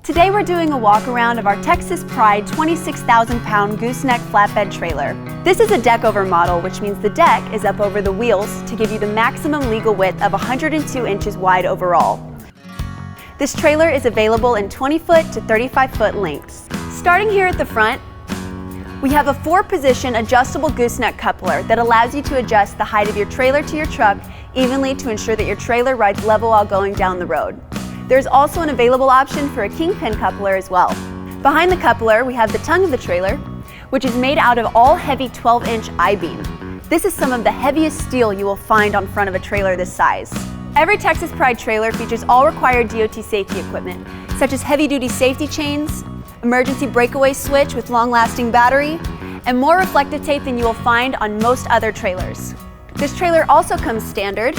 Today we're doing a walk around of our Texas Pride 26,000-pound Gooseneck flatbed trailer. This is a deck over model, which means the deck is up over the wheels to give you the maximum legal width of 102 inches wide overall. This trailer is available in 20-foot to 35-foot lengths. Starting here at the front, we have a 4-position adjustable gooseneck coupler that allows you to adjust the height of your trailer to your truck evenly to ensure that your trailer rides level while going down the road. There's also an available option for a kingpin coupler as well. Behind the coupler, we have the tongue of the trailer, which is made out of all-heavy 12-inch I-beam. This is some of the heaviest steel you will find on front of a trailer this size. Every Texas Pride trailer features all required DOT safety equipment, such as heavy-duty safety chains, emergency breakaway switch with long-lasting battery, and more reflective tape than you will find on most other trailers. This trailer also comes standard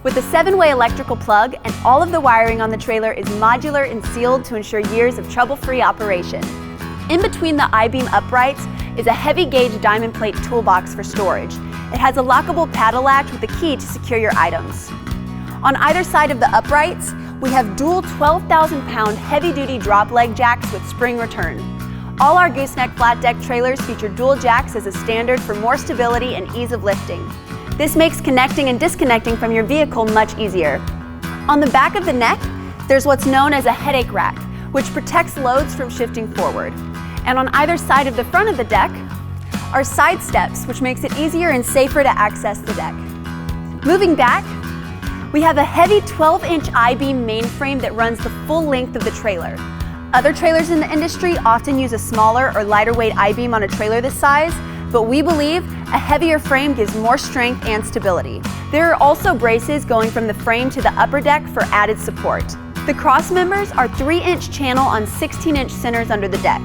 with a 7-way electrical plug, and all of the wiring on the trailer is modular and sealed to ensure years of trouble-free operation. In between the I-beam uprights is a heavy-gauge diamond plate toolbox for storage. It has a lockable paddle latch with a key to secure your items. On either side of the uprights, we have dual 12,000-pound heavy-duty drop leg jacks with spring return. All our Gooseneck flat deck trailers feature dual jacks as a standard for more stability and ease of lifting. This makes connecting and disconnecting from your vehicle much easier. On the back of the neck, there's what's known as a headache rack, which protects loads from shifting forward. And on either side of the front of the deck are side steps, which makes it easier and safer to access the deck. Moving back, we have a heavy 12-inch I-beam mainframe that runs the full length of the trailer. Other trailers in the industry often use a smaller or lighter weight I-beam on a trailer this size, but we believe a heavier frame gives more strength and stability. There are also braces going from the frame to the upper deck for added support. The cross members are 3-inch channel on 16-inch centers under the deck.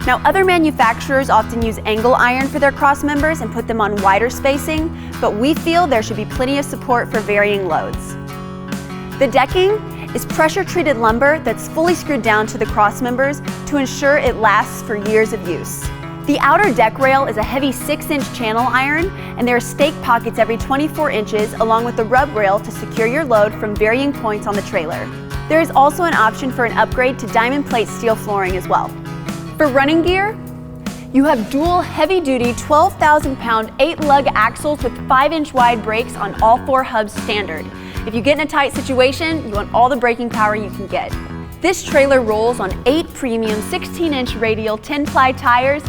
Now, other manufacturers often use angle iron for their cross members and put them on wider spacing, but we feel there should be plenty of support for varying loads. The decking is pressure-treated lumber that's fully screwed down to the cross members to ensure it lasts for years of use. The outer deck rail is a heavy 6-inch channel iron, and there are stake pockets every 24 inches along with the rub rail to secure your load from varying points on the trailer. There is also an option for an upgrade to diamond plate steel flooring as well. For running gear, you have dual heavy-duty 12,000-pound 8-lug axles with 5-inch wide brakes on all 4 hubs standard. If you get in a tight situation, you want all the braking power you can get. This trailer rolls on 8 premium 16-inch radial 10-ply tires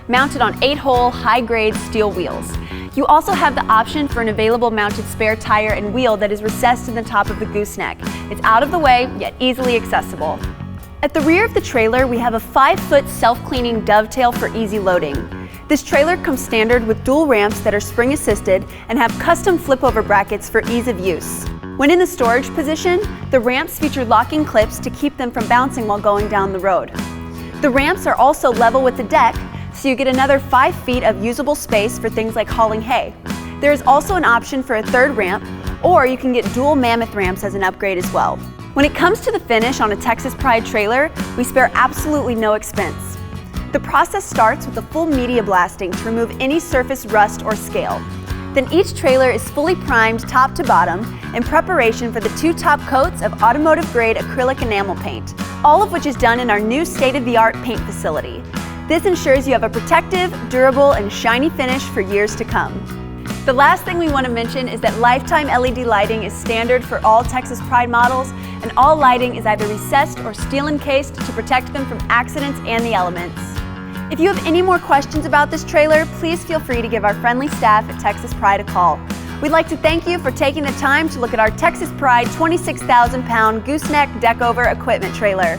mounted on 8-hole high-grade steel wheels. You also have the option for an available mounted spare tire and wheel that is recessed in the top of the gooseneck. It's out of the way, yet easily accessible. At the rear of the trailer, we have a 5-foot self-cleaning dovetail for easy loading. This trailer comes standard with dual ramps that are spring-assisted and have custom flip-over brackets for ease of use. When in the storage position, the ramps feature locking clips to keep them from bouncing while going down the road. The ramps are also level with the deck, so you get another 5 feet of usable space for things like hauling hay. There is also an option for a 3rd ramp, or you can get dual mammoth ramps as an upgrade as well. When it comes to the finish on a Texas Pride trailer, we spare absolutely no expense. The process starts with a full media blasting to remove any surface rust or scale. Then each trailer is fully primed top to bottom in preparation for the 2 top coats of automotive-grade acrylic enamel paint, all of which is done in our new state-of-the-art paint facility. This ensures you have a protective, durable, and shiny finish for years to come. The last thing we want to mention is that lifetime LED lighting is standard for all Texas Pride models, and all lighting is either recessed or steel encased to protect them from accidents and the elements. If you have any more questions about this trailer, please feel free to give our friendly staff at Texas Pride a call. We'd like to thank you for taking the time to look at our Texas Pride 26,000-pound Gooseneck deck over equipment trailer.